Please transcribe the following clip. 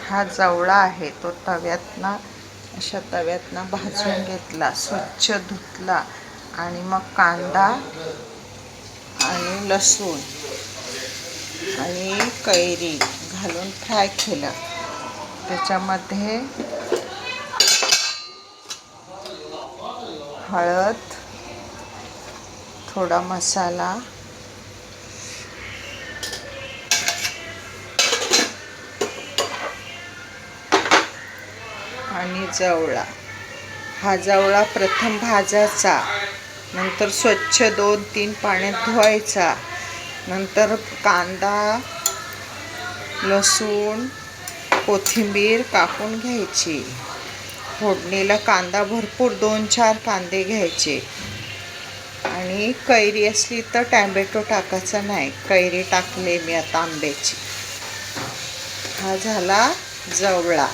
हा जवळा आहे तो तव्यातनं अशा तव्यातनं भाजून घेतला, स्वच्छ धुतला आणि मग कांदा आणि लसूण आणि कैरी घालून फ्राय केलं. त्याच्यामध्ये हळद, थोडा मसाला आणि जवळा. हा जवळा प्रथम भाजायचा, नंतर स्वच्छ 2-3 पाण्यात धुवायचा, नंतर कांदा, लसूण, कोथिंबीर कापून घ्यायची. फोडणीला कांदा भरपूर 2-4 कांदे घ्यायचे आणि कैरी असली तर टॅमॅटो टाकायचा नाही, कैरी टाकले मी आता आंब्याची. हा झाला जवळा.